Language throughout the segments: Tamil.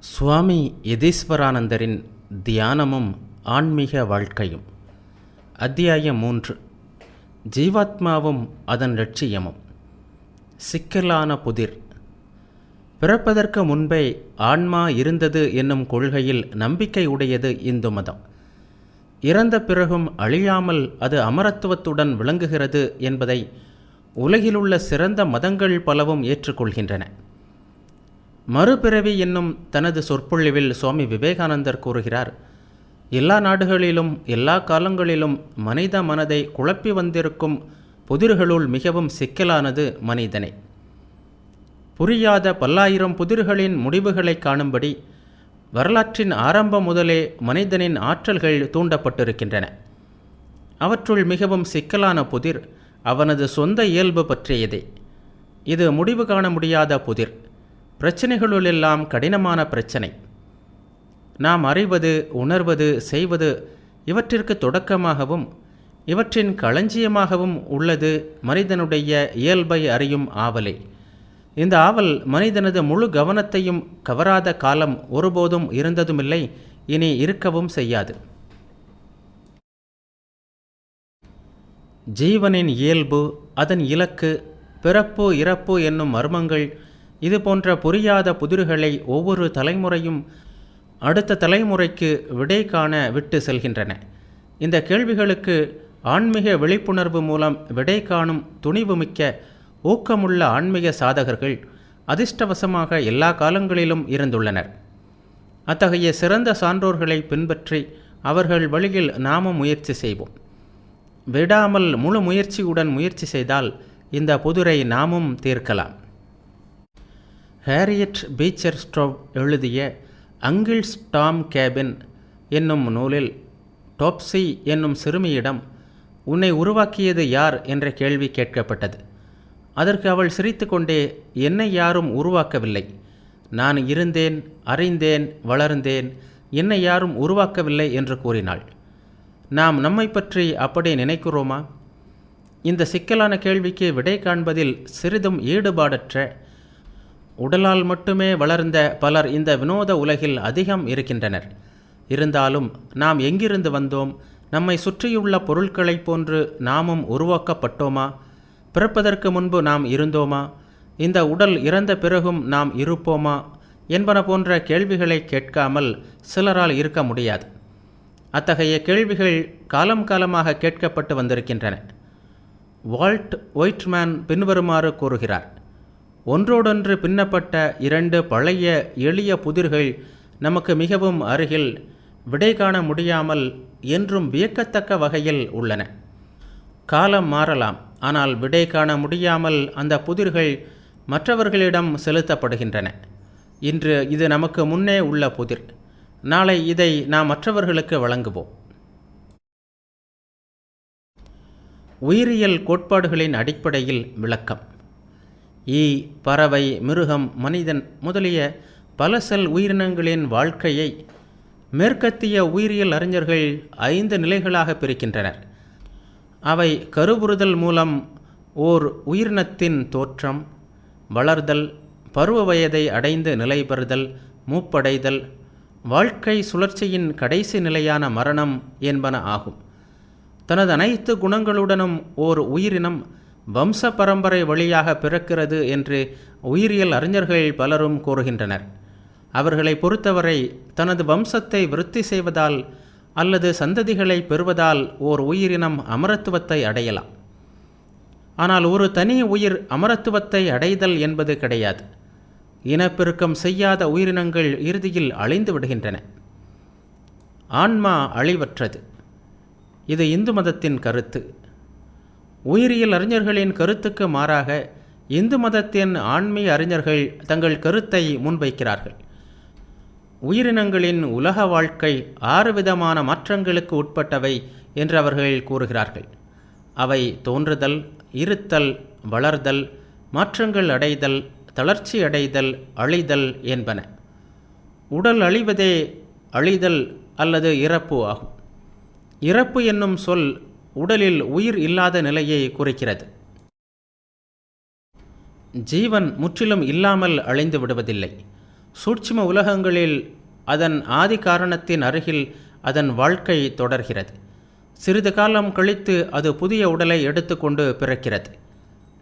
சுவாமி யதீஸ்வரானந்தரின் தியானமும் ஆன்மீக வாழ்க்கையும். அத்தியாயம் 3. ஜீவாத்மாவும் அதன் லட்சியமும். சிக்கலான புதிர். பிறப்பதற்கு முன்பே ஆன்மா இருந்தது என்னும் கொள்கையில் நம்பிக்கை உடையது இந்து மதம். இறந்த பிறகும் அழியாமல் அது அமரத்துவத்துடன் விளங்குகிறது என்பதை உலகிலுள்ள சிறந்த மதங்கள் பலவும் ஏற்றுக்கொள்கின்றன. மறுபிறவி என்னும் தனது சொற்பொழிவில் சுவாமி விவேகானந்தர் கூறுகிறார், எல்லா நாடுகளிலும் எல்லா காலங்களிலும் மனித மனதை குழப்பி வந்திருக்கும் புதிர்களுள் மிகவும் சிக்கலானது மனிதனே. புரியாத பல்லாயிரம் புதிர்களின் முடிவுகளை காணும்படி வரலாற்றின் ஆரம்பம் முதலே மனிதனின் ஆற்றல்கள் தூண்டப்பட்டிருக்கின்றன. அவற்றுள் மிகவும் சிக்கலான புதிர் அவனது சொந்த இயல்பு பற்றியதே. இது முடிவு காண முடியாத புதிர், பிரச்சனைகளுளெல்லாம் கடினமான பிரச்சனை. நாம் அறிவது, உணர்வது, செய்வது இவற்றிற்கு தொடக்கமாகவும் இவற்றின் களஞ்சியமாகவும் உள்ளது மனிதனுடைய இயல்பை அறியும் ஆவலே. இந்த ஆவல் மனிதனது முழு கவனத்தையும் கவராத காலம் ஒருபோதும் இருந்ததுமில்லை, இனி இருக்கவும் செய்யாது. ஜீவனின் இயல்பு, அதன் இலக்கு, பிறப்பு இறப்பு என்னும் மர்மங்கள், இது போன்ற புரியாத புதிர்களை ஒவ்வொரு தலைமுறையும் அடுத்த தலைமுறைக்கு விடை காண விட்டு செல்கின்றன. இந்த கேள்விகளுக்கு ஆன்மீக விழிப்புணர்வு மூலம் விடை காணும் துணிவுமிக்க ஊக்கமுள்ள ஆன்மீக சாதகர்கள் அதிர்ஷ்டவசமாக எல்லா காலங்களிலும் இருந்துள்ளனர். அத்தகைய சிறந்த சான்றோர்களை பின்பற்றி அவர்கள் வழியில் நாமும் முயற்சி செய்வோம். விடாமல் முழு முயற்சியுடன் முயற்சி செய்தால் இந்த புதிரை நாமும் தீர்க்கலாம். ஹேரியட் பீச்சர் ஸ்ட்ரோவ் எழுதிய அங்கிள்ஸ் டாம் கேபின் என்னும் நூலில் டாப்ஸி என்னும் சிறுமியிடம் உன்னை உருவாக்கியது யார் என்ற கேள்வி கேட்கப்பட்டது. அதற்கு அவள் சிரித்துக்கொண்டே, என்னை யாரும் உருவாக்கவில்லை, நான் இருந்தேன், அறிந்தேன், வளர்ந்தேன், என்னை யாரும் உருவாக்கவில்லை என்று கூறினாள். நாம் நம்மை பற்றி அப்படி நினைக்கிறோமா? இந்த சிக்கலான கேள்விக்கு விடை காண்பதில் சிறிதும் ஈடுபாடற்ற, உடலால் மட்டுமே வளர்ந்த பலர் இந்த வினோத உலகில் அதிகம் இருக்கின்றனர். இருந்தாலும் நாம் எங்கிருந்து வந்தோம்? நம்மை சுற்றியுள்ள பொருட்களைப் போன்று நாமும் உருவாக்கப்பட்டோமா? பிறப்பதற்கு முன்பு நாம் இருந்தோமா? இந்த உடல் இறந்த பிறகும் நாம் இருப்போமா? என்பன போன்ற கேள்விகளை கேட்காமல் சிலரால் இருக்க முடியாது. அத்தகைய கேள்விகள் காலம் காலமாக கேட்கப்பட்டு வந்திருக்கின்றன. வால்ட் ஒயிட்மேன் பின்வருமாறு கூறுகிறார், ஒன்றோடொன்று பின்னப்பட்ட 2 பழைய எளிய புதிர்கள் நமக்கு மிகவும் அருகில், விடை காண முடியாமல் என்றும் வியக்கத்தக்க வகையில் உள்ளன. காலம் மாறலாம், ஆனால் விடை காண முடியாமல் அந்த புதிர்கள் மற்றவர்களிடம் செலுத்தப்படுகின்றன. இன்று இது நமக்கு முன்னே உள்ள புதிர், நாளை இதை நாம் மற்றவர்களுக்கு வழங்குவோம். உயிரியல் கோட்பாடுகளின் அடிப்படையில் விளக்கம். ஈ, பறவை, மிருகம், மனிதன் முதலிய பல செல் உயிரினங்களின் வாழ்க்கையை மேற்கத்திய உயிரியல் அறிஞர்கள் 5 நிலைகளாக பிரிக்கின்றனர். அவை கருவுறுதல் மூலம் ஓர் உயிரினத்தின் தோற்றம், வளர்தல், பருவ வயதை அடைந்து நிலை பெறுதல், மூப்படைதல், வாழ்க்கை சுழற்சியின் கடைசி நிலையான மரணம் என்பன ஆகும். தனது அனைத்து குணங்களுடனும் ஓர் உயிரினம் வம்ச பரம்பரை வழியாக பிறக்கிறது என்று உயிரியல் அறிஞர்கள் பலரும் கூறுகின்றனர். அவர்களை பொறுத்தவரை தனது வம்சத்தை விருத்தி செய்வதால் அல்லது சந்ததிகளை பெறுவதால் ஓர் உயிரினம் அமரத்துவத்தை அடையலாம். ஆனால் ஒரு தனி உயிர் அமரத்துவத்தை அடைதல் என்பது கிடையாது. இனப்பெருக்கம் செய்யாத உயிரினங்கள் இறுதியில் அழிந்து விடுகின்றன. ஆன்மா அழிவற்றது. இது இந்து மதத்தின் கருத்து. உயிரியல் அறிஞர்களின் கருத்துக்கு மாறாக இந்து மதத்தின் ஆன்மீக அறிஞர்கள் தங்கள் கருத்தை முன்வைக்கிறார்கள். உயிரினங்களின் உலக வாழ்க்கை 6 விதமான மாற்றங்களுக்கு உட்பட்டவை என்று அவர்கள் கூறுகிறார்கள். அவை தோன்றுதல், இருத்தல், வளர்தல், மாற்றங்கள் அடைதல், தளர்ச்சி அடைதல், அழிதல் என்பன. உடல் அழிவதே அழிதல் அல்லது இறப்பு ஆகும். இறப்பு என்னும் சொல் உடலில் உயிர் இல்லாத நிலையை குறிக்கிறது. ஜீவன் முற்றிலும் இல்லாமல் அழிந்து விடுவதில்லை. சூட்சும உலகங்களில் அதன் ஆதி காரணத்தின் அருகில் அதன் வாழ்க்கை தொடர்கிறது. சிறிது காலம் கழித்து அது புதிய உடலை எடுத்துக்கொண்டு பிறக்கிறது.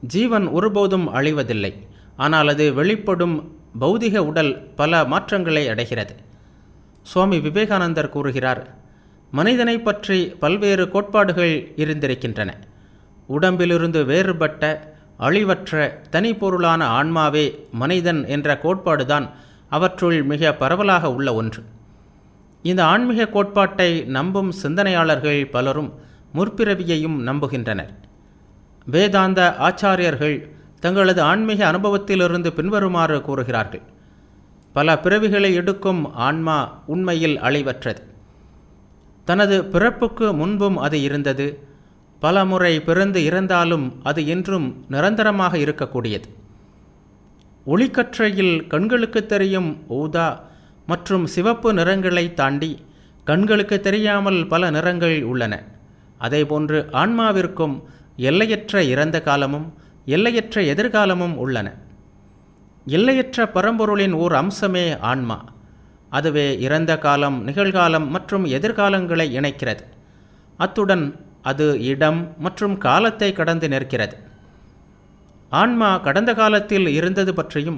ஜீவன் ஒருபோதும் அழிவதில்லை, ஆனால் அது வெளிப்படும் பௌதிக உடல் பல மாற்றங்களை அடைகிறது. சுவாமி விவேகானந்தர் கூறுகிறார், மனிதனை பற்றி பல்வேறு கோட்பாடுகள் இருந்திருக்கின்றன. உடம்பிலிருந்து வேறுபட்ட அழிவற்ற தனி பொருளான ஆன்மாவே மனிதன் என்ற கோட்பாடுதான் அவற்றுள் மிக பரவலாக உள்ள ஒன்று. இந்த ஆன்மீக கோட்பாட்டை நம்பும் சிந்தனையாளர்கள் பலரும் முற்பிறவியையும் நம்புகின்றனர். வேதாந்த ஆச்சாரியர்கள் தங்களது ஆன்மீக அனுபவத்திலிருந்து பின்வருமாறு கூறுகிறார்கள். பல பிறவிகளை எடுக்கும் ஆன்மா உண்மையில் அழிவற்றது. தனது பிறப்புக்கு முன்பும் அது இருந்தது. பல முறை பிறந்து இறந்தாலும் அது என்றும் நிரந்தரமாக இருக்கக்கூடியது. ஒளிக்கற்றையில் கண்களுக்கு தெரியும் ஊதா மற்றும் சிவப்பு நிறங்களை தாண்டி கண்களுக்கு தெரியாமல் பல நிறங்கள் உள்ளன. அதேபோன்று ஆன்மாவிற்கும் எல்லையற்ற இறந்த காலமும் எல்லையற்ற எதிர்காலமும் உள்ளன. எல்லையற்ற பரம்பொருளின் ஓர் அம்சமே ஆன்மா. அதுவே இறந்த காலம், நிகழ்காலம் மற்றும் எதிர்காலங்களை இணைக்கிறது. அத்துடன் அது இடம் மற்றும் காலத்தை கடந்து நிற்கிறது. ஆன்மா கடந்த காலத்தில் இருந்தது பற்றியும்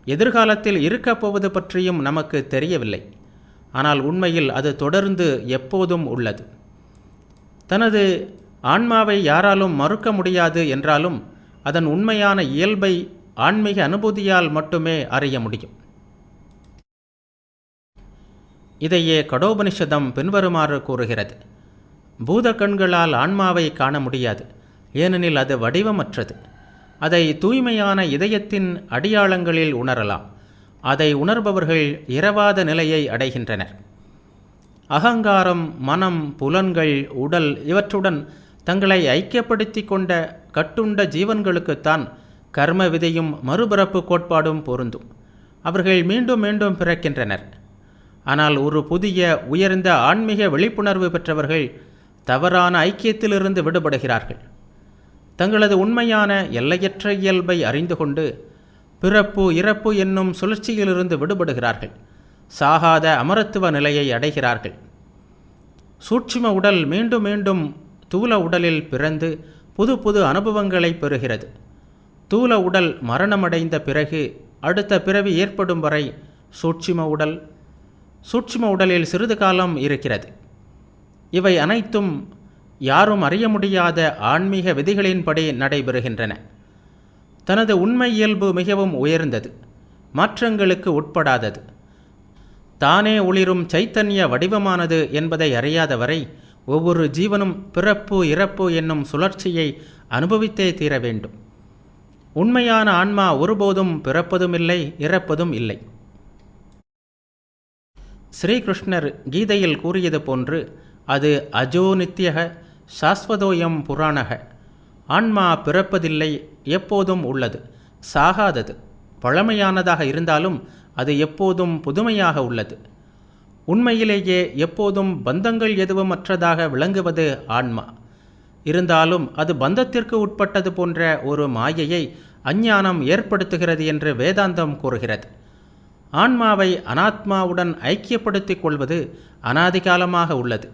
எதிர்காலத்தில் இருக்கப் போவது பற்றியும் நமக்கு தெரியவில்லை. ஆனால் உண்மையில் அது தொடர்ந்து எப்போதும் உள்ளது. தனது ஆன்மாவை யாராலும் மறுக்க முடியாது என்றாலும் அதன் உண்மையான இயல்பை ஆன்மீக அனுபூதியால் மட்டுமே அறிய முடியும். இதையே கடோபனிஷதம் பின்வருமாறு கூறுகிறது. பூத கண்களால் ஆன்மாவை காண முடியாது, ஏனெனில் அது வடிவமற்றது. அதை தூய்மையான இதயத்தின் அடியாளங்களில் உணரலாம். அதை உணர்பவர்கள் இரவாத நிலையை அடைகின்றனர். அகங்காரம், மனம், புலன்கள், உடல் இவற்றுடன் தங்களை ஐக்கியப்படுத்தி கொண்ட கட்டுண்ட ஜீவன்களுக்குத்தான் கர்ம விதியும் மறுபிறப்பு கோட்பாடும் பொருந்தும். அவர்கள் மீண்டும் மீண்டும் பிறக்கின்றனர். ஆனால் ஒரு புதிய உயர்ந்த ஆன்மீக விழிப்புணர்வு பெற்றவர்கள் தவறான ஐக்கியத்திலிருந்து விடுபடுகிறார்கள். தங்களது உண்மையான எல்லையற்ற இயல்பை அறிந்து கொண்டு பிறப்பு இறப்பு என்னும் சுழற்சியிலிருந்து விடுபடுகிறார்கள். சாகாத அமரத்துவ நிலையை அடைகிறார்கள். சூட்சும உடல் மீண்டும் மீண்டும் தூல உடலில் பிறந்து புது புது அனுபவங்களை பெறுகிறது. தூல உடல் மரணமடைந்த பிறகு அடுத்த பிறவி ஏற்படும் வரை சூட்சும உடலில் சிறிது காலம் இருக்கிறது. இவை அனைத்தும் யாரும் அறிய முடியாத ஆன்மீக விதிகளின்படி நடைபெறுகின்றன. தனது உண்மை இயல்பு மிகவும் உயர்ந்தது, மாற்றங்களுக்கு உட்படாதது, தானே ஒளிரும் சைத்தன்ய வடிவமானது என்பதை அறியாதவரை ஒவ்வொரு ஜீவனும் பிறப்பு இறப்பு என்னும் சுழற்சியை அனுபவித்தே தீர வேண்டும். உண்மையான ஆன்மா ஒருபோதும் பிறப்பதும் இல்லை, இறப்பதும் இல்லை. ஸ்ரீகிருஷ்ணர் கீதையில் கூறியது போன்று அது அஜோ நித்யக சாஸ்வதோயம் புராணக. ஆன்மா பிறப்பதில்லை, எப்போதும் உள்ளது, சாகாதது, பழமையானதாக இருந்தாலும் அது எப்போதும் புதுமையாக உள்ளது. உண்மையிலேயே எப்போதும் பந்தங்கள் எதுவும் அற்றதாக விளங்குவது ஆன்மா. இருந்தாலும் அது பந்தத்திற்கு உட்பட்டது போன்ற ஒரு மாயையை அஞ்ஞானம் ஏற்படுத்துகிறது என்று வேதாந்தம் கூறுகிறது. ஆன்மாவை அனாத்மாவுடன் ஐக்கியப்படுத்திக் கொள்வது அனாதிகாலமாக உள்ளது.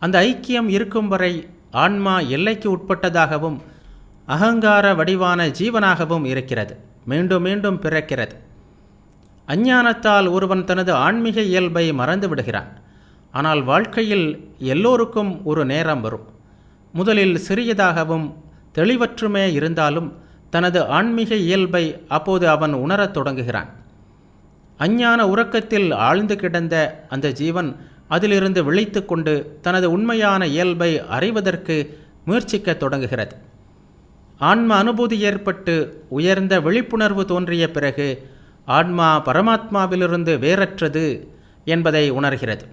அந்த ஐக்கியம் இருக்கும் வரை ஆன்மா எல்லைக்கு உட்பட்டதாகவும் அகங்கார வடிவான ஜீவனாகவும் இருக்கிறது. மீண்டும் மீண்டும் பிறக்கிறது. அஞ்ஞானத்தால் ஒருவன் தனது ஆன்மீக இயல்பை மறந்து விடுகிறான். ஆனால் வாழ்க்கையில் எல்லோருக்கும் ஒரு நேரம் வரும். முதலில் சிறியதாகவும் தெளிவற்றுமே இருந்தாலும் தனது ஆன்மீக இயல்பை அப்போது அவன் உணரத் தொடங்குகிறான். அஞ்ஞான உறக்கத்தில் ஆழ்ந்து கிடந்த அந்த ஜீவன் அதிலிருந்து விழித்து கொண்டு தனது உண்மையான இயல்பை அறிவதற்கு முயற்சிக்க தொடங்குகிறது. ஆன்ம அனுபூதி ஏற்பட்டு உயர்ந்த விழிப்புணர்வு தோன்றிய பிறகு ஆன்மா பரமாத்மாவிலிருந்து வேறற்றது என்பதை உணர்கிறது.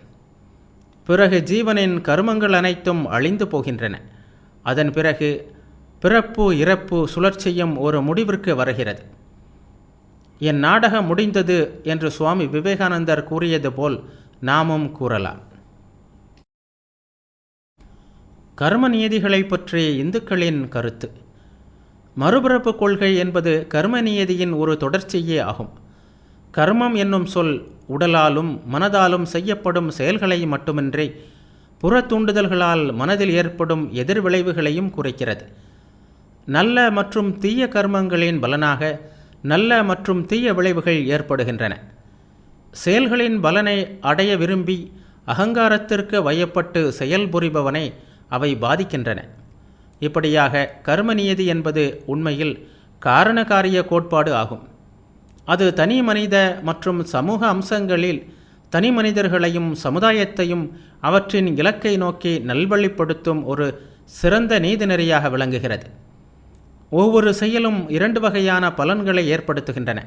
பிறகு ஜீவனின் கர்மங்கள் அனைத்தும் அழிந்து போகின்றன. அதன் பிறகு பிறப்பு இறப்பு சுழற்சியும் ஒரு முடிவிற்கு வருகிறது. என் நாடகம் முடிந்தது என்று சுவாமி விவேகானந்தர் கூறியது போல் நாமும் கூறலாம். கர்ம நியதிகளை பற்றிய இந்துக்களின் கருத்து. மறுபிறப்பு கொள்கை என்பது கர்ம நியதியின் ஒரு தொடர்ச்சியே ஆகும். கர்மம் என்னும் சொல் உடலாலும் மனதாலும் செய்யப்படும் செயல்களை மட்டுமின்றி புற தூண்டுதல்களால் மனதில் ஏற்படும் எதிர்விளைவுகளையும் குறைக்கிறது. நல்ல மற்றும் தீய கர்மங்களின் பலனாக நல்ல மற்றும் தீய விளைவுகள் ஏற்படுகின்றன. செயல்களின் பலனை அடைய விரும்பி அகங்காரத்திற்கு வயப்பட்டு செயல்புரிபவனை அவை பாதிக்கின்றன. இப்படியாக கர்மநியதி என்பது உண்மையில் காரணகாரிய கோட்பாடு ஆகும். அது தனி மனித மற்றும் சமூக அம்சங்களில் தனி மனிதர்களையும் சமுதாயத்தையும் அவற்றின் இலக்கை நோக்கி நல்வழிப்படுத்தும் ஒரு சிறந்த நீதிநெறியாக விளங்குகிறது. ஒவ்வொரு செயலும் 2 வகையான பலன்களை ஏற்படுத்துகின்றன.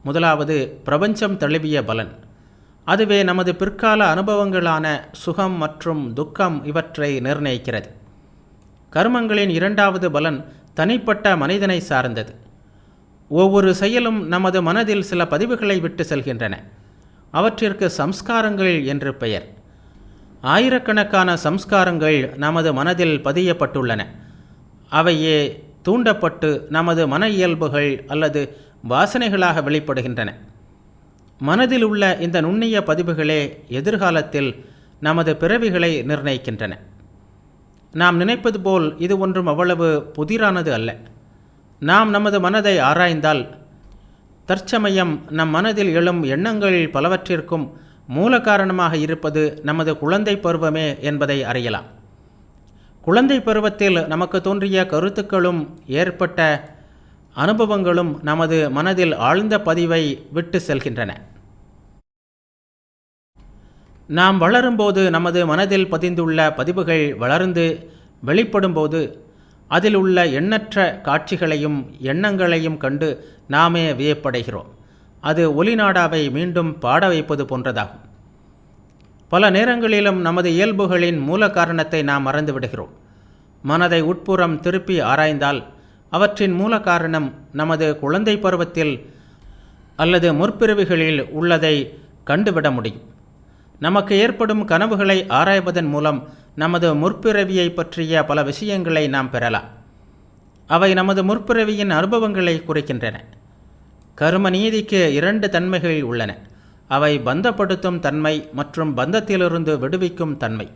முதலாவது பிரபஞ்சம் தழுவிய பலன். அதுவே நமது பிற்கால அனுபவங்களான சுகம் மற்றும் துக்கம் இவற்றை நிர்ணயிக்கிறது. கர்மங்களின் 2வது பலன் தனிப்பட்ட மனிதனை சார்ந்தது. ஒவ்வொரு செயலும் நமது மனதில் சில பதிவுகளை விட்டு செல்கின்றன. அவற்றிற்கு சம்ஸ்காரங்கள் என்று பெயர். ஆயிரக்கணக்கான சம்ஸ்காரங்கள் நமது மனதில் பதியப்பட்டுள்ளன. அவையே தூண்டப்பட்டு நமது மன இயல்புகள் அல்லது வாசனைகளாக வெளிப்படுகின்றன. மனதில் உள்ள இந்த நுண்ணிய பதிவுகளே எதிர்காலத்தில் நமது பிறவிகளை நிர்ணயிக்கின்றன. நாம் நினைப்பது போல் இது ஒன்றும் அவ்வளவு புதிரானது அல்ல. நாம் நமது மனதை ஆராய்ந்தால் தற்சமயம் நம் மனதில் எழும் எண்ணங்கள் பலவற்றிற்கும் மூல காரணமாக இருப்பது நமது குழந்தை பருவமே என்பதை அறியலாம். குழந்தை பருவத்தில் நமக்கு தோன்றிய கருத்துக்களும் ஏற்பட்ட அனுபவங்களும் நமது மனதில் ஆழ்ந்த பதிவை விட்டு செல்கின்றன. நாம் வளரும்போது நமது மனதில் பதிந்துள்ள பதிவுகள் வளர்ந்து வெளிப்படும்போது அதில் உள்ள எண்ணற்ற காட்சிகளையும் எண்ணங்களையும் கண்டு நாமே வியப்படைகிறோம். அது ஒலிநாடாவை மீண்டும் பாட வைப்பது போன்றதாகும். பல நேரங்களிலும் நமது இயல்புகளின் மூல காரணத்தை நாம் மறந்துவிடுகிறோம். மனதை உட்புறம் திருப்பி ஆராய்ந்தால் அவற்றின் மூல காரணம் நமது குழந்தை பருவத்தில் அல்லது முற்பிறவிகளில் உள்ளதை கண்டுவிட முடியும். நமக்கு ஏற்படும் கனவுகளை ஆராய்வதன் மூலம் நமது முற்பிறவியை பற்றிய பல விஷயங்களை நாம் பெறலாம். அவை நமது முற்பிறவியின் அனுபவங்களை குறிக்கின்றன. கர்ம நீதிக்கு 2 தன்மைகள் உள்ளன. அவை பந்தப்படுத்தும் தன்மை மற்றும் பந்தத்திலிருந்து விடுவிக்கும் தன்மை.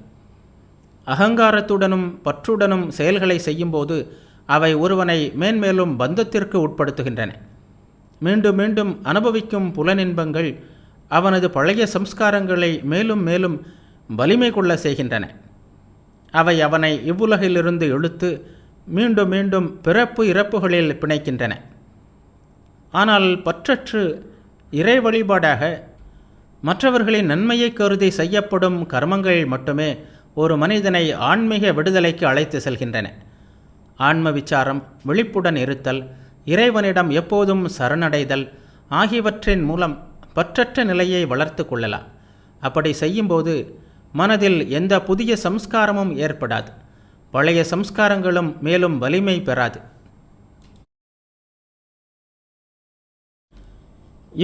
அகங்காரத்துடனும் பற்றுடனும் செயல்களை செய்யும்போது அவை ஒருவனை மேன்மேலும் பந்தத்திற்கு உட்படுத்துகின்றன. மீண்டும் மீண்டும் அனுபவிக்கும் புலனின்பங்கள் அவனது பழைய சம்ஸ்காரங்களை மேலும் மேலும் வலிமை கொள்ள செய்கின்றன. அவை அவனை இவ்வுலகிலிருந்து இழுத்து மீண்டும் மீண்டும் பிறப்பு இறப்புகளில் பிணைக்கின்றன. ஆனால் பற்றற்று இறை வழிபாடாக மற்றவர்களின் நன்மையை கருதி செய்யப்படும் கர்மங்கள் மட்டுமே ஒரு மனிதனை ஆன்மீக விடுதலைக்கு அழைத்து செல்கின்றன. ஆன்ம விசாரம், விழிப்புடன் இருத்தல், இறைவனிடம் எப்போதும் சரணடைதல் ஆகியவற்றின் மூலம் பற்றற்ற நிலையை வளர்த்து கொள்ளலாம். அப்படி செய்யும்போது மனதில் எந்த புதிய சம்ஸ்காரமும் ஏற்படாது. பழைய சம்ஸ்காரங்களும் மேலும் வலிமை பெறாது.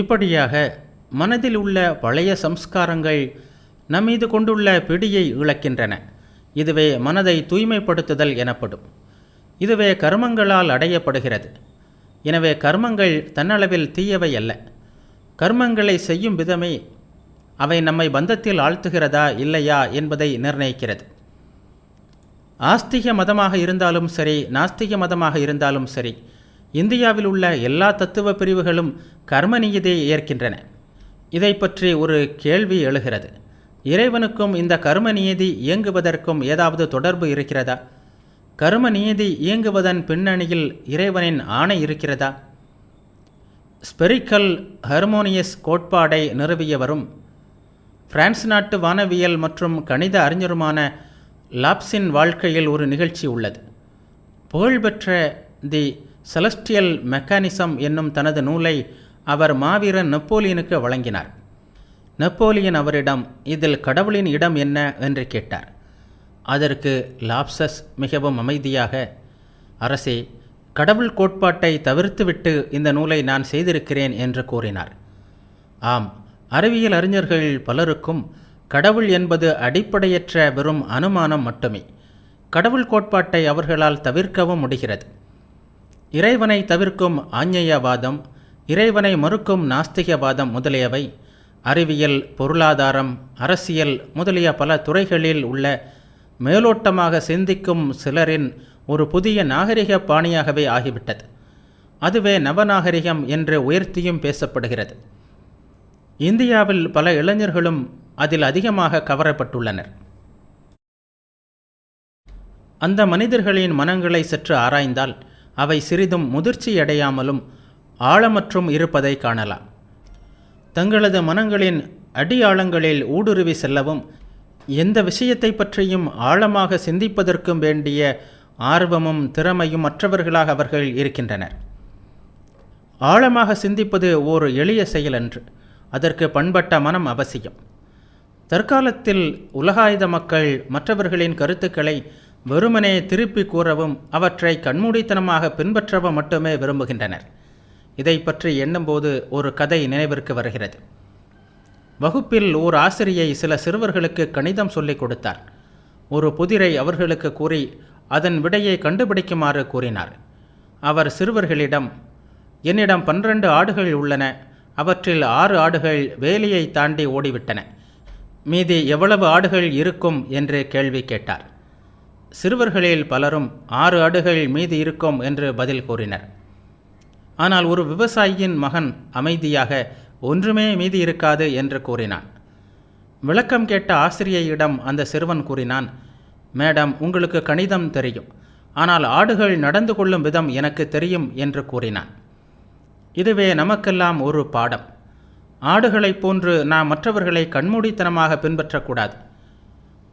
இப்படியாக மனதில் உள்ள பழைய சம்ஸ்காரங்கள் நம்மீது கொண்டுள்ள பிடியை இழக்கின்றன. இதுவே மனதை தூய்மைப்படுத்துதல் எனப்படும். இதுவே கர்மங்களால் அடையப்படுகிறது. எனவே கர்மங்கள் தன்னளவில் தீயவை அல்ல. கர்மங்களை செய்யும் விதமே அவை நம்மை பந்தத்தில் ஆழ்த்துகிறதா இல்லையா என்பதை நிர்ணயிக்கிறது. ஆஸ்திக மதமாக இருந்தாலும் சரி, நாஸ்திக மதமாக இருந்தாலும் சரி, இந்தியாவில் உள்ள எல்லா தத்துவ பிரிவுகளும் கர்ம நீதியை ஏற்கின்றன. இதை பற்றி ஒரு கேள்வி எழுகிறது. இறைவனுக்கும் இந்த கர்ம நீதி இயங்குவதற்கும் ஏதாவது தொடர்பு இருக்கிறதா? கர்ம நீதி இயங்குவதன் பின்னணியில் இறைவனின் ஆணை இருக்கிறதா? ஸ்பெரிக்கல் ஹார்மோனியஸ் கோட்பாடை நிறுவியவரும் பிரான்ஸ் நாட்டு வானவியல் மற்றும் கணித அறிஞருமான லாப்ஸின் வாழ்க்கையில் ஒரு நிகழ்ச்சி உள்ளது. புகழ்பெற்ற தி செலஸ்டியல் மெக்கானிசம் என்னும் தனது நூலை அவர் மாவீரன் நெப்போலியனுக்கு வழங்கினார். நெப்போலியன் அவரிடம் இதில் கடவுளின் இடம் என்ன என்று கேட்டார். அதற்கு லாப்சஸ் மிகவும் அமைதியாக, அரசே, கடவுள் கோட்பாட்டை தவிர்த்துவிட்டு இந்த நூலை நான் செய்திருக்கிறேன் என்று கூறினார். ஆம், அறிவியல் அறிஞர்கள் பலருக்கும் கடவுள் என்பது அடிப்படையற்ற வெறும் அனுமானம் மட்டுமே. கடவுள் கோட்பாட்டை அவர்களால் தவிர்க்கவும் முடிகிறது. இறைவனை தவிர்க்கும் ஆஞ்ஞேயவாதம், இறைவனை மறுக்கும் நாஸ்திகவாதம் முதலியவை அறிவியல், பொருளாதாரம், அரசியல் முதலிய பல துறைகளில் உள்ள மேலோட்டமாக சிந்திக்கும் சிலரின் ஒரு புதிய நாகரிக பாணியாகவே ஆகிவிட்டது. அதுவே நவநாகரிகம் என்று உயர்த்தியும் பேசப்படுகிறது. இந்தியாவில் பல இளைஞர்களும் அதில் அதிகமாக கவரப்பட்டுள்ளனர். அந்த மனிதர்களின் மனங்களை சற்று ஆராய்ந்தால் அவை சிறிதும் முதிர்ச்சியடையாமலும் ஆழமற்றும் இருப்பதை காணலாம். தங்களது மனங்களின் அடியாழங்களில் ஊடுருவி செல்லவும் எந்த விஷயத்தை பற்றியும் ஆழமாக சிந்திப்பதற்கும் வேண்டிய ஆர்வமும் திறமையும் மற்றவர்களாக அவர்கள் இருக்கின்றனர். ஆழமாக சிந்திப்பது ஓர் எளிய செயல் அன்று. அதற்கு பண்பட்ட மனம் அவசியம். தற்காலத்தில் உலகாயுத மக்கள் மற்றவர்களின் கருத்துக்களை வெறுமனே திருப்பி கூறவும் அவற்றை கண்மூடித்தனமாக பின்பற்றவும் மட்டுமே விரும்புகின்றனர். இதை பற்றி எண்ணும்போது ஒரு கதை நினைவிற்கு வருகிறது. வகுப்பில் ஓர் ஆசிரியை சில சிறுவர்களுக்கு கணிதம் சொல்லிக் கொடுத்தார். ஒரு புதிரை அவர்களுக்கு கூறி அதன் விடையை கண்டுபிடிக்குமாறு கூறினார். அவர் சிறுவர்களிடம், என்னிடம் 12 ஆடுகள் உள்ளன, அவற்றில் 6 ஆடுகள் வேலியை தாண்டி ஓடிவிட்டன, மீதி எவ்வளவு ஆடுகள் இருக்கும் என்று கேள்வி கேட்டார். சிறுவர்களில் பலரும் 6 ஆடுகள் மீதி இருக்கும் என்று பதில் கூறினர். ஆனால் ஒரு விவசாயியின் மகன் அமைதியாக ஒன்றுமே மீதி இருக்காது என்று கூறினான். விளக்கம் கேட்ட ஆசிரியையிடம் அந்த சிறுவன் கூறினான், மேடம், உங்களுக்கு கணிதம் தெரியும், ஆனால் ஆடுகள் நடந்து கொள்ளும் விதம் எனக்கு தெரியும் என்று கூறினான். இதுவே நமக்கெல்லாம் ஒரு பாடம். ஆடுகளைப் போன்று நாம் மற்றவர்களை கண்மூடித்தனமாக பின்பற்றக்கூடாது.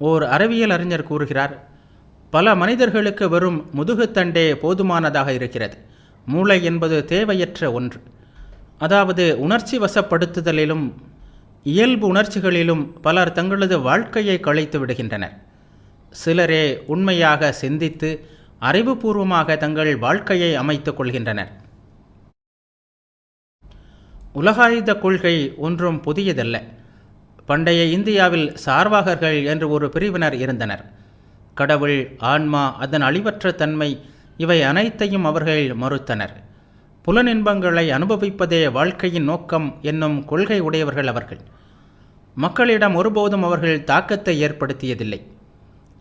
ஓர் அறிவியல் அறிஞர் கூறுகிறார், பல மனிதர்களுக்கு வெறும் முதுகுத்தண்டே போதுமானதாக இருக்கிறது. மூளை என்பது தேவையற்ற ஒன்று. அதாவது உணர்ச்சி வசப்படுத்துதலிலும் இயல்பு உணர்ச்சிகளிலும் பலர் தங்களது வாழ்க்கையை கழித்து விடுகின்றனர். சிலரே உண்மையாக சிந்தித்து அறிவுபூர்வமாக தங்கள் வாழ்க்கையை அமைத்துக் கொள்கின்றனர். உலகாயுத கொள்கை ஒன்றும் புதியதல்ல. பண்டைய இந்தியாவில் சார்வாகர்கள் என்று ஒரு பிரிவினர் இருந்தனர். கடவுள், ஆன்மா, அதன் அழிவற்ற தன்மை இவை அனைத்தையும் அவர்கள் மறுத்தனர். புலனின்பங்களை அனுபவிப்பதே வாழ்க்கையின் நோக்கம் என்னும் கொள்கை உடையவர்கள் அவர்கள். மக்களிடம் ஒருபோதும் அவர்கள் தாக்கத்தை ஏற்படுத்தியதில்லை.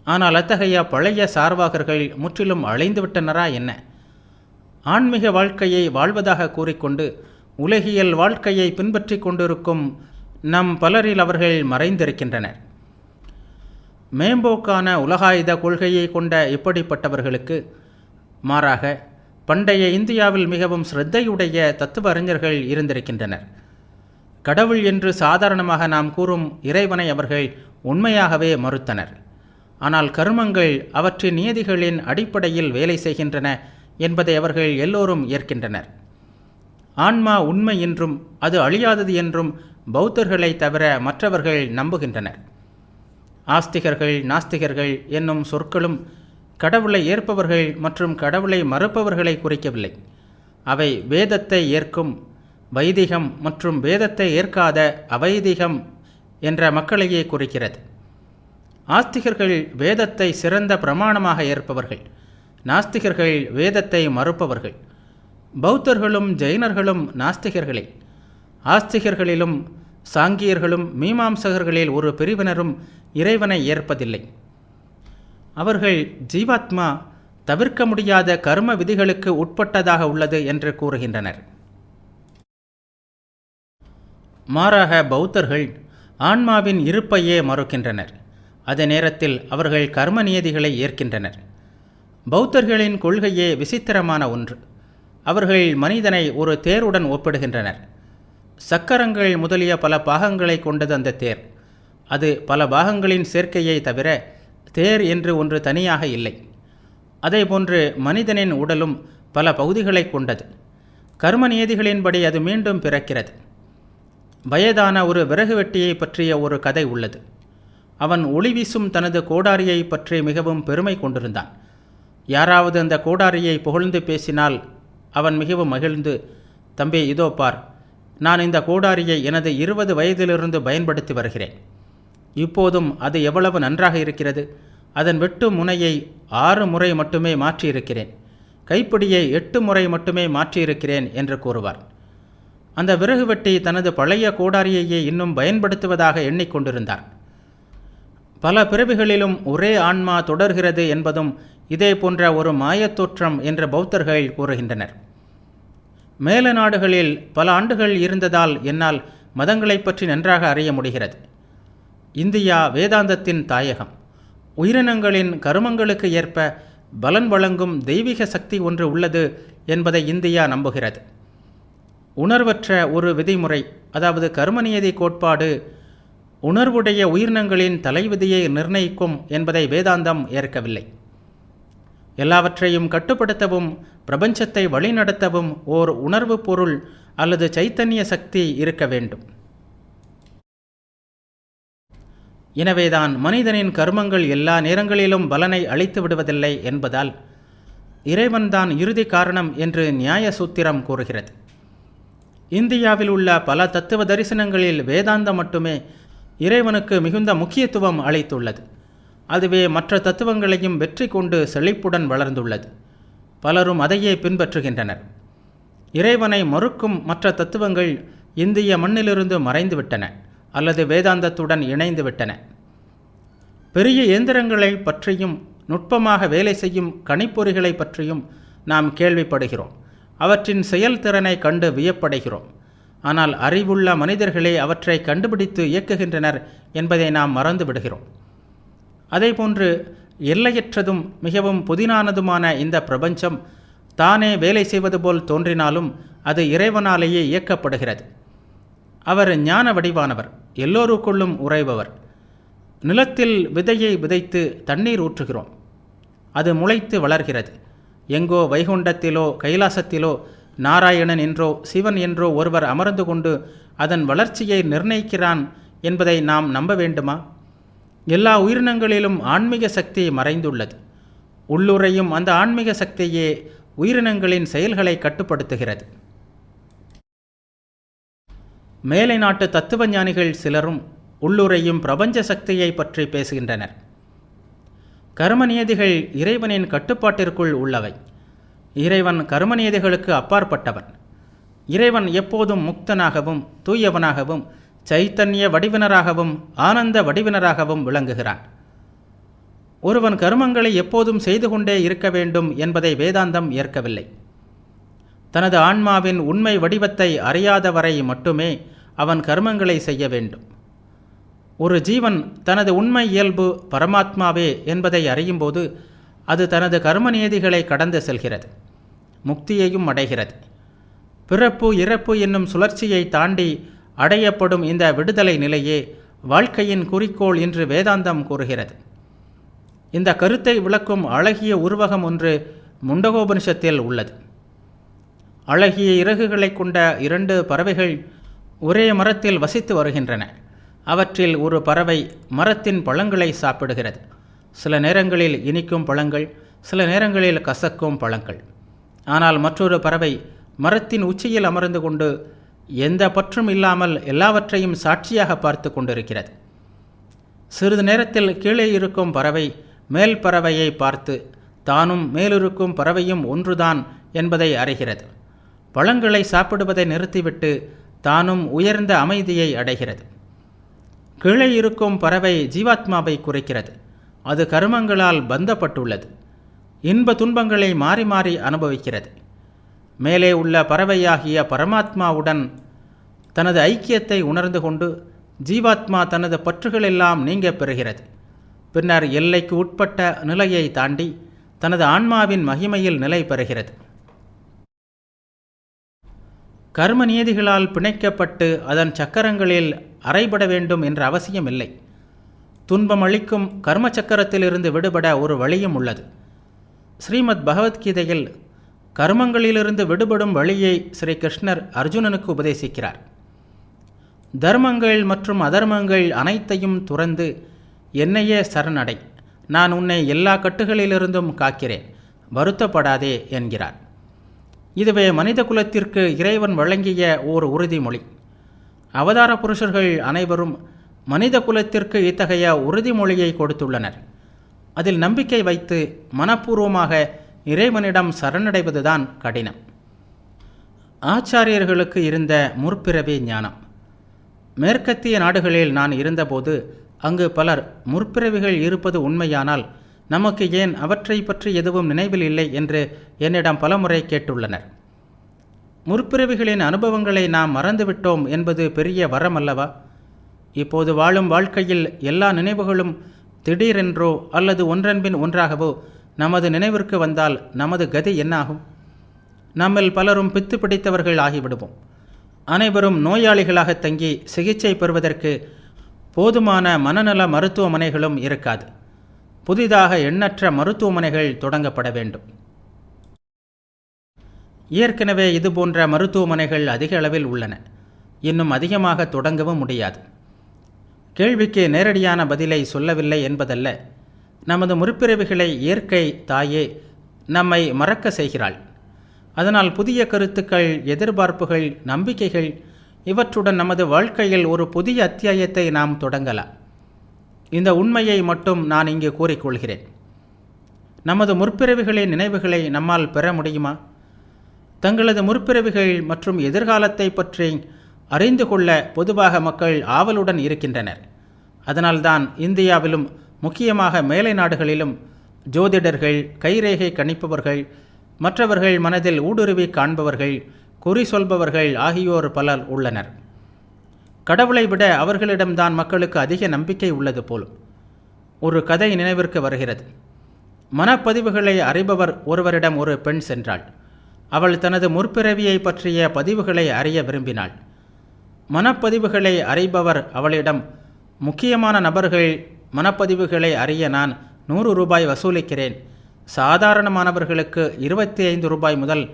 ஆனால் அத்தகைய பழைய சார்வாகர்கள் முற்றிலும் அழிந்துவிட்டனரா என்ன? ஆன்மீக வாழ்க்கையை வாழ்வதாக கூறிக்கொண்டு உலகியல் வாழ்க்கையை பின்பற்றி கொண்டிருக்கும் நம் பலரில் அவர்கள் மறைந்திருக்கின்றனர். மேம்போக்கான உலகாயுத கொள்கையை கொண்ட இப்படிப்பட்டவர்களுக்கு மாறாக பண்டைய இந்தியாவில் மிகவும் சிரத்தையுடைய தத்துவ அறிஞர்கள் இருந்திருக்கின்றனர். கடவுள் என்று சாதாரணமாக நாம் கூறும் இறைவனை அவர்கள் உண்மையாகவே மறுத்தனர். ஆனால் கர்மங்கள் அவற்றின் நியதிகளின் அடிப்படையில் வேலை செய்கின்றன என்பதை அவர்கள் எல்லோரும் ஏற்கின்றனர். ஆன்மா உண்மை என்றும் அது அழியாதது என்றும் பௌத்தர்களை தவிர மற்றவர்கள் நம்புகின்றனர். ஆஸ்திகர்கள், நாஸ்திகர்கள் என்னும் சொற்களும் கடவுளை ஏற்பவர்கள் மற்றும் கடவுளை மறுப்பவர்களை குறிக்கவில்லை. அவை வேதத்தை ஏற்கும் வைதிகம் மற்றும் வேதத்தை ஏற்காத அவைதிகம் என்ற மக்களையே குறிக்கிறது. ஆஸ்திகர்கள் வேதத்தை சிறந்த பிரமாணமாக ஏற்பவர்கள், நாஸ்திகர்கள் வேதத்தை மறுப்பவர்கள். பௌத்தர்களும் ஜெயினர்களும் நாஸ்திகர்களே. ஆஸ்திகர்களிலும் சாங்கியர்களும் மீமாம்சகர்களில் ஒரு பிரிவினரும் இறைவனை ஏற்பதில்லை. அவர்கள் ஜீவாத்மா தவிர்க்க முடியாத கர்ம விதிகளுக்கு உட்பட்டதாக உள்ளது என்று கூறுகின்றனர். மாறாக பௌத்தர்கள் ஆன்மாவின் இருப்பையே மறுக்கின்றனர். அதே நேரத்தில் அவர்கள் கர்ம நியதிகளை ஏற்கின்றனர். பௌத்தர்களின் கொள்கையே விசித்திரமான ஒன்று. அவர்கள் மனிதனை ஒரு தேருடன் ஒப்பிடுகின்றனர். சக்கரங்கள் முதலிய பல பாகங்களை கொண்டது அந்த தேர். அது பல பாகங்களின் சேர்க்கையை தவிர தேர் என்று ஒன்று தனியாக இல்லை. அதேபோன்று மனிதனின் உடலும் பல பகுதிகளை கொண்டது. கர்ம நியதிகளின்படி அது மீண்டும் பிறக்கிறது. வயதான ஒரு விறகு வெட்டியை பற்றிய ஒரு கதை உள்ளது. அவன் ஒளி வீசும் தனது கோடாரியை பற்றி மிகவும் பெருமை கொண்டிருந்தான். யாராவது அந்த கோடாரியை புகழ்ந்து பேசினால் அவன் மிகவும் மகிழ்ந்து, தம்பி, இதோ பார், நான் இந்த கோடாரியை எனது 20 வயதிலிருந்து பயன்படுத்தி வருகிறேன். இப்போதும் அது எவ்வளவு நன்றாக இருக்கிறது. அதன் வெட்டு முனையை 6 முறை மட்டுமே மாற்றியிருக்கிறேன். கைப்பிடியை 8 முறை மட்டுமே மாற்றியிருக்கிறேன் என்று கூறுவார். அந்த விறகு வெட்டி தனது பழைய கோடாரியையே இன்னும் பயன்படுத்துவதாக எண்ணிக்கொண்டிருந்தார். பல பிறவிகளிலும் ஒரே ஆன்மா தொடர்கிறது என்பதும் இதே போன்ற ஒரு மாயத்தோற்றம் என்று பௌத்தர்கள் கூறுகின்றனர். மேல நாடுகளில் பல ஆண்டுகள் இருந்ததால் என்னால் மதங்களை பற்றி நன்றாக அறிய முடிகிறது. இந்தியா வேதாந்தத்தின் தாயகம். உயிரினங்களின் கருமங்களுக்கு ஏற்ப பலன் வழங்கும் தெய்வீக சக்தி ஒன்று உள்ளது என்பதை இந்தியா நம்புகிறது. உணர்வற்ற ஒரு விதிமுறை, அதாவது கர்மநியதி கோட்பாடு, உணர்வுடைய உயிரினங்களின் தலைவிதியை நிர்ணயிக்கும் என்பதை வேதாந்தம் ஏற்கவில்லை. எல்லாவற்றையும் கட்டுப்படுத்தவும் பிரபஞ்சத்தை வழிநடத்தவும் ஓர் உணர்வு பொருள் அல்லது சைத்தன்ய சக்தி இருக்க வேண்டும். எனவேதான் மனிதனின் கர்மங்கள் எல்லா நேரங்களிலும் பலனை அளித்து விடுவதில்லை என்பதால் இறைவன்தான் இறுதி காரணம் என்று நியாய சூத்திரம் கூறுகிறது. இந்தியாவில் உள்ள பல தத்துவ தரிசனங்களில் வேதாந்தம் மட்டுமே இறைவனுக்கு மிகுந்த முக்கியத்துவம் அளித்துள்ளது. அதுவே மற்ற தத்துவங்களையும் வெற்றி கொண்டு செழிப்புடன் வளர்ந்துள்ளது. பலரும் அதையே பின்பற்றுகின்றனர். இறைவனை மறுக்கும் மற்ற தத்துவங்கள் இந்திய மண்ணிலிருந்து மறைந்துவிட்டன அல்லது வேதாந்தத்துடன் இணைந்து விட்டன. பெரிய இயந்திரங்களை பற்றியும் நுட்பமாக வேலை செய்யும் கணிப்பொறிகளை பற்றியும் நாம் கேள்விப்படுகிறோம். அவற்றின் செயல்திறனை கண்டு வியப்படைகிறோம். ஆனால் அறிவுள்ள மனிதர்களே அவற்றை கண்டுபிடித்து இயக்குகின்றனர் என்பதை நாம் மறந்து விடுகிறோம். அதேபோன்று எல்லையற்றதும் மிகவும் புதினானதுமான இந்த பிரபஞ்சம் தானே வேலை செய்வது போல் தோன்றினாலும் அது இறைவனாலேயே இயக்கப்படுகிறது. அவர் ஞான வடிவானவர், எல்லோருக்குள்ளும் உறைபவர். நிலத்தில் விதையை விதைத்து தண்ணீர் ஊற்றுகிறோம். அது முளைத்து வளர்கிறது. எங்கோ வைகுண்டத்திலோ கைலாசத்திலோ நாராயணன் என்றோ சிவன் என்றோ ஒருவர் அமர்ந்து கொண்டு அதன் வளர்ச்சியை நிர்ணயிக்கிறான் என்பதை நாம் நம்ப வேண்டுமா? எல்லா உயிரினங்களிலும் ஆன்மீக சக்தி மறைந்துள்ளது. உள்ளுரையும் அந்த ஆன்மீக சக்தியே உயிரினங்களின் செயல்களை கட்டுப்படுத்துகிறது. மேலை நாட்டு தத்துவ ஞானிகள் சிலரும் உள்ளுரையும் பிரபஞ்ச சக்தியை பற்றி பேசுகின்றனர். கர்மநியதிகள் இறைவனின் கட்டுப்பாட்டிற்குள் உள்ளவை. இறைவன் கர்மநியதிகளுக்கு அப்பாற்பட்டவன். இறைவன் எப்போதும் முக்தனாகவும் தூயவனாகவும் சைத்தன்ய வடிவினராகவும் ஆனந்த வடிவினராகவும் விளங்குகிறான். ஒருவன் கர்மங்களை எப்போதும் செய்து கொண்டே இருக்க வேண்டும் என்பதை வேதாந்தம் ஏற்கவில்லை. தனது ஆன்மாவின் உண்மை வடிவத்தை அறியாதவரை மட்டுமே அவன் கர்மங்களை செய்ய வேண்டும். ஒரு ஜீவன் தனது உண்மை இயல்பு பரமாத்மாவே என்பதை அறியும்போது அது தனது கர்மநியதிகளை கடந்து செல்கிறது, முக்தியையும் அடைகிறது. பிறப்பு இறப்பு என்னும் சுழற்சியை தாண்டி அடையப்படும் இந்த விடுதலை நிலையே வாழ்க்கையின் குறிக்கோள் என்று வேதாந்தம் கூறுகிறது. இந்த கருத்தை விளக்கும் அழகிய உருவகம் ஒன்று முண்டகோபனிஷத்தில் உள்ளது. அழகிய இறகுகளை கொண்ட 2 பறவைகள் ஒரே மரத்தில் வசித்து வருகின்றன. அவற்றில் ஒரு பறவை மரத்தின் பழங்களை சாப்பிடுகிறது. சில நேரங்களில் இனிக்கும் பழங்கள், சில நேரங்களில் கசக்கும் பழங்கள். ஆனால் மற்றொரு பறவை மரத்தின் உச்சியில் அமர்ந்து கொண்டு எந்த பற்றும் இல்லாமல் எல்லாவற்றையும் சாட்சியாக பார்த்து கொண்டிருக்கிறது. சிறிது நேரத்தில் கீழே இருக்கும் பறவை மேல் பறவையை பார்த்து தானும் மேலிருக்கும் பறவையும் ஒன்றுதான் என்பதை அறிகிறது. பழங்களை சாப்பிடுவதை நிறுத்திவிட்டு தானும் உயர்ந்த அமைதியை அடைகிறது. கீழே இருக்கும் பறவை ஜீவாத்மாவை குறைக்கிறது. அது கர்மங்களால் பந்தப்பட்டுள்ளது. இன்ப துன்பங்களை மாறி மாறி அனுபவிக்கிறது. மேலே உள்ள பறவையாகிய பரமாத்மாவுடன் தனது ஐக்கியத்தை உணர்ந்து கொண்டு ஜீவாத்மா தனது பற்றுகளெல்லாம் நீங்க பெறுகிறது. பின்னர் எல்லைக்கு உட்பட்ட நிலையை தாண்டி தனது ஆன்மாவின் மகிமையில் நிலை பெறுகிறது. கர்ம நியதிகளால் பிணைக்கப்பட்டு அதன் சக்கரங்களில் அறைபட வேண்டும் என்ற அவசியம் இல்லை. துன்பம் அளிக்கும் கர்ம சக்கரத்திலிருந்து விடுபட ஒரு வழியும் உள்ளது. ஸ்ரீமத் பகவத்கீதையில் கர்மங்களிலிருந்து விடுபடும் வழியை ஸ்ரீ கிருஷ்ணர் அர்ஜுனனுக்கு உபதேசிக்கிறார். தர்மங்கள் மற்றும் அதர்மங்கள் அனைத்தையும் துறந்து என்னையே சரணடை, நான் உன்னை எல்லா கட்டுகளிலிருந்தும் காக்கிறேன், வருத்தப்படாதே என்கிறார். இதுவே மனித குலத்திற்கு இறைவன் வழங்கிய ஓர் உறுதிமொழி. அவதார புருஷர்கள் அனைவரும் மனித குலத்திற்கு இத்தகைய உறுதிமொழியை கொடுத்துள்ளனர். அதில் நம்பிக்கை வைத்து மனப்பூர்வமாக இறைவனிடம் சரணடைவதுதான் கடினம். ஆச்சாரியர்களுக்கு இருந்த முற்பிறவி ஞானம். மேற்கத்திய நாடுகளில் நான் இருந்தபோது அங்கு பலர் முற்பிறவிகள் இருப்பது உண்மையானால் நமக்கு ஏன் அவற்றை பற்றி எதுவும் நினைவில் இல்லை என்று என்னிடம் பலமுறை கேட்டுள்ளனர். முற்பிறவிகளின் அனுபவங்களை நாம் மறந்துவிட்டோம் என்பது பெரிய வரம் அல்லவா? இப்போது வாழும் வாழ்க்கையில் எல்லா நினைவுகளும் திடீரென்றோ அல்லது ஒன்றன்பின் ஒன்றாகவோ நமது நினைவிற்கு வந்தால் நமது கதி என்னாகும்? நம்மில் பலரும் பித்து பிடித்தவர்கள் ஆகிவிடுவோம். அனைவரும் நோயாளிகளாக தங்கி சிகிச்சை பெறுவதற்கு போதுமான மனநல மருத்துவமனைகளும் இருக்காது. புதிதாக எண்ணற்ற மருத்துவமனைகள் தொடங்கப்பட வேண்டும். ஏற்கனவே இதுபோன்ற மருத்துவமனைகள் அதிக அளவில் உள்ளன. இன்னும் அதிகமாக தொடங்கவும் முடியாது. கேள்விக்கு நேரடியான பதிலை சொல்லவில்லை என்பதல்ல, நமது முற்பிறவிகளை இயற்கை தாயே நம்மை மறக்க செய்கிறாள். அதனால் புதிய கருத்துக்கள், எதிர்பார்ப்புகள், நம்பிக்கைகள் இவற்றுடன் நமது வாழ்க்கையில் ஒரு புதிய அத்தியாயத்தை நாம் தொடங்கலாம். இந்த உண்மையை மட்டும் நான் இங்கு கூறிக்கொள்கிறேன். நமது முற்பிறவிகளின் நினைவுகளை நம்மால் பெற முடியுமா? தங்களது முற்பிறவிகள் மற்றும் எதிர்காலத்தை பற்றி அறிந்து கொள்ள பொதுவாக மக்கள் ஆவலுடன் இருக்கின்றனர். அதனால்தான் இந்தியாவிலும் முக்கியமாக மேலை நாடுகளிலும் ஜோதிடர்கள், கைரேகை கணிப்பவர்கள், மற்றவர்கள் மனதில் ஊடுருவி காண்பவர்கள், குறி சொல்பவர்கள் ஆகியோர் பலர் உள்ளனர். கடவுளை விட அவர்களிடம்தான் மக்களுக்கு அதிக நம்பிக்கை உள்ளது போலும். ஒரு கதை நினைவிற்கு வருகிறது. மனப்பதிவுகளை அறிபவர் ஒருவரிடம் ஒரு பெண் சென்றாள். அவள் தனது முற்பிறவியை பற்றிய பதிவுகளை அறிய விரும்பினாள். மனப்பதிவுகளை அறிபவர் அவளிடம், முக்கியமான நபர்கள் மனப்பதிவுகளை அறிய நான் 100 ரூபாய் வசூலிக்கிறேன். சாதாரணமானவர்களுக்கு 25 ரூபாய் முதல்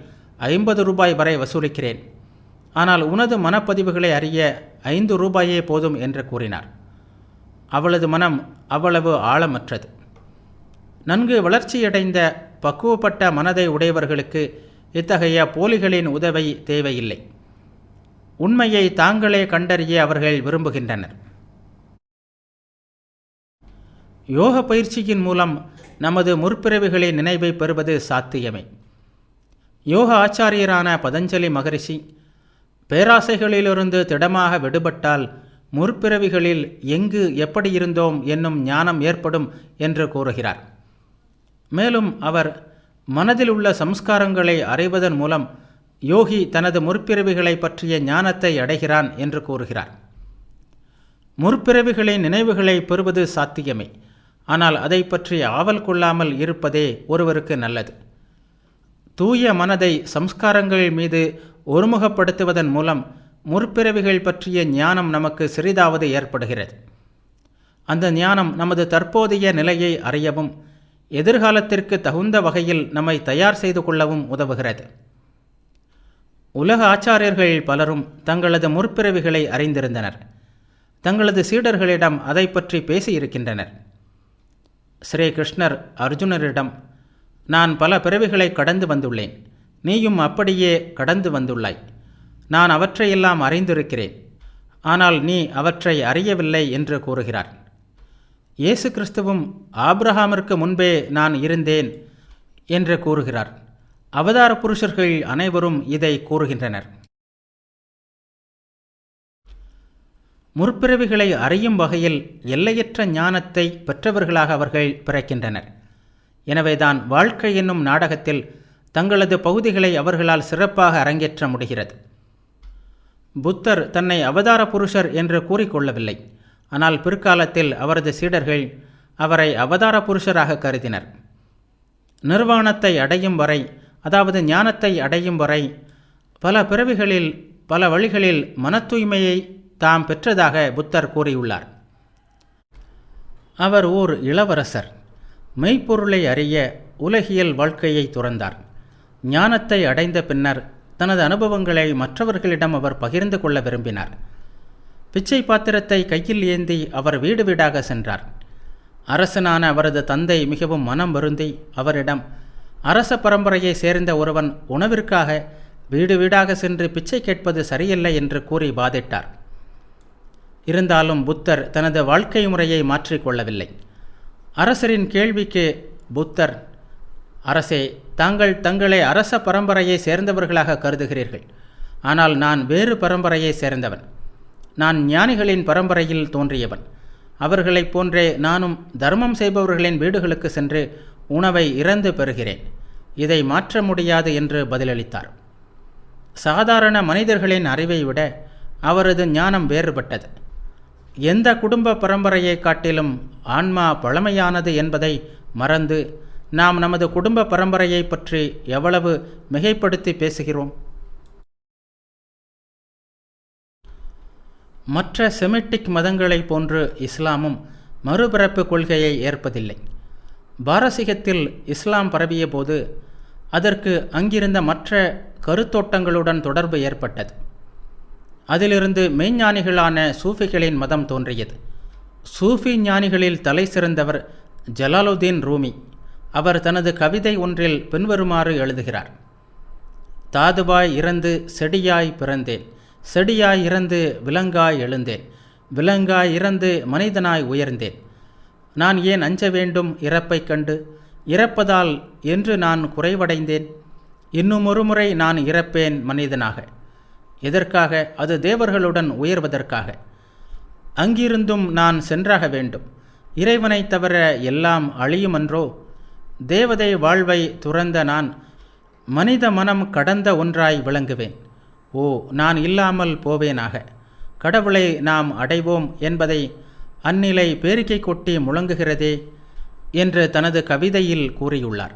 50 ரூபாய் வரை வசூலிக்கிறேன். ஆனால் உனது மனப்பதிவுகளை அறிய 5 ரூபாயே போதும் என்று கூறினார். அவளது மனம் அவ்வளவு ஆழமற்றது. நன்கு வளர்ச்சியடைந்த பக்குவப்பட்ட மனதை உடையவர்களுக்கு இத்தகைய போலிகளின் உதவி தேவையில்லை. உண்மையை தாங்களே கண்டறிய அவர்கள் விரும்புகின்றனர். யோக பயிற்சியின் மூலம் நமது முற்பிறவிகளின் நினைவை பெறுவது சாத்தியமே. யோக ஆச்சாரியரான பதஞ்சலி மகரிஷி, பேராசைகளிலிருந்து திடமாக விடுபட்டால் முற்பிறவிகளில் எங்கு எப்படி இருந்தோம் என்னும் ஞானம் ஏற்படும் என்று கூறுகிறார். மேலும் அவர், மனதில் உள்ள சம்ஸ்காரங்களை அறிவதன் மூலம் யோகி தனது முற்பிறவிகளை பற்றிய ஞானத்தை அடைகிறான் என்று கூறுகிறார். முற்பிறவிகளின் நினைவுகளை பெறுவது சாத்தியமே. ஆனால் அதை பற்றி ஆவல் கொள்ளாமல் இருப்பதே ஒருவருக்கு நல்லது. தூய மனதை சம்ஸ்காரங்கள் மீது ஒருமுகப்படுத்துவதன் மூலம் முற்பிறவிகள் பற்றிய ஞானம் நமக்கு சிறிதாவது ஏற்படுகிறது. அந்த ஞானம் நமது தற்போதைய நிலையை அறியவும் எதிர்காலத்திற்கு தகுந்த வகையில் நம்மை தயார் செய்து கொள்ளவும் உதவுகிறது. உலக ஆச்சாரியர்கள் பலரும் தங்களது முற்பிறவிகளை அறிந்திருந்தனர். தங்களது சீடர்களிடம் அதை பற்றி பேசியிருக்கின்றனர். ஸ்ரீ கிருஷ்ணர் அர்ஜுனரிடம், நான் பல பிறவிகளை கடந்து வந்துள்ளேன். நீயும் அப்படியே கடந்து வந்துள்ளாய். நான் அவற்றையெல்லாம் அறிந்திருக்கிறேன். ஆனால் நீ அவற்றை அறியவில்லை என்று கூறுகிறார். இயேசு கிறிஸ்துவும் ஆபிரகாமிற்கு முன்பே நான் இருந்தேன் என்று கூறுகிறார். அவதார புருஷர்கள் அனைவரும் இதை கூறுகின்றனர். முற்பிறவிகளை அறியும் வகையில் எல்லையற்ற ஞானத்தை பெற்றவர்களாக அவர்கள் பிறக்கின்றனர். எனவேதான் வாழ்க்கை என்னும் நாடகத்தில் தங்களது பகுதிகளை அவர்களால் சிறப்பாக அரங்கேற்ற முடிகிறது. புத்தர் தன்னை அவதார புருஷர் என்று கூறிக்கொள்ளவில்லை. ஆனால் பிற்காலத்தில் அவரது சீடர்கள் அவரை அவதார புருஷராக கருதினர். நிர்வாணத்தை அடையும் வரை, அதாவது ஞானத்தை அடையும் வரை, பல பிறவிகளில் பல வழிகளில் மன தூய்மையை தாம் பெற்றதாக புத்தர் கூறியுள்ளார். அவர் ஓர் இளவரசர். மெய்ப்பொருளை அறிய உலகியல் வாழ்க்கையை துறந்தார். ஞானத்தை அடைந்த பின்னர் தனது அனுபவங்களை மற்றவர்களிடம் அவர் பகிர்ந்து கொள்ள விரும்பினார். பிச்சை பாத்திரத்தை கையில் ஏந்தி அவர் வீடு வீடாக சென்றார். அரசனான அவரது தந்தை மிகவும் மனம் வருந்தி அவரிடம், அரச பரம்பரையை சேர்ந்த ஒருவன் உணவிற்காக வீடு வீடாக சென்று பிச்சை கேட்பது சரியில்லை என்று கூறி வாதிட்டார். இருந்தாலும் புத்தர் தனது வாழ்க்கை முறையை மாற்றிக்கொள்ளவில்லை. அரசரின் கேள்விக்கு புத்தர், அரசே, தாங்கள் தங்களை அரச பரம்பரையை சேர்ந்தவர்களாக கருதுகிறீர்கள். ஆனால் நான் வேறு பரம்பரையை சேர்ந்தவன். நான் ஞானிகளின் பரம்பரையில் தோன்றியவன். அவர்களைப் போன்றே நானும் தர்மம் செய்பவர்களின் வீடுகளுக்கு சென்று உணவை இறந்து பெறுகிறேன். இதை மாற்ற முடியாது என்று பதிலளித்தார். சாதாரண மனிதர்களின் அறிவை விட அவரது ஞானம் வேறுபட்டது. எந்த குடும்ப பரம்பரையை காட்டிலும் ஆன்மா பழமையானது என்பதை மறந்து நாம் நமது குடும்ப பரம்பரையை பற்றி எவ்வளவு மிகைப்படுத்தி பேசுகிறோம். மற்ற செமிட்டிக் மதங்களைப் போன்று இஸ்லாமும் மறுபிறப்பு கொள்கையை ஏற்பதில்லை. பாரசீகத்தில் இஸ்லாம் பரவிய போது அதற்கு அங்கிருந்த மற்ற கருத்தோட்டங்களுடன் தொடர்பு ஏற்பட்டது. அதிலிருந்து மெய்ஞானிகளான சூஃபிகளின் மதம் தோன்றியது. சூஃபி ஞானிகளில் தலை சிறந்தவர் ஜலாலுதீன் ரூமி. அவர் தனது கவிதை ஒன்றில் பின்வருமாறு எழுதுகிறார்: தாதுவாய் இறந்து செடியாய் பிறந்தேன், செடியாய் இறந்து விலங்காய் எழுந்தேன், விலங்காய் இறந்து மனிதனாய் உயர்ந்தேன். நான் ஏன் அஞ்ச வேண்டும் இறப்பைக் கண்டு? இறப்பதால் என்று நான் குறைவடைந்தேன். இன்னுமொரு முறை நான் இறப்பேன் மனிதனாக. எதற்காக? அது தேவர்களுடன் உயர்வதற்காக. அங்கிருந்தும் நான் சென்றாக வேண்டும். இறைவனை தவிர எல்லாம் அழியுமன்றோ? தேவதை வாழ்வை துறந்த நான் மனித மனம் கடந்த ஒன்றாய் விளங்குவேன். ஓ, நான் இல்லாமல் போவேனாக. கடவுளை நாம் அடைவோம் என்பதை அந்நிலை பேரிக்கை கொட்டி முழங்குகிறதே என்று தனது கவிதையில் கூறியுள்ளார்.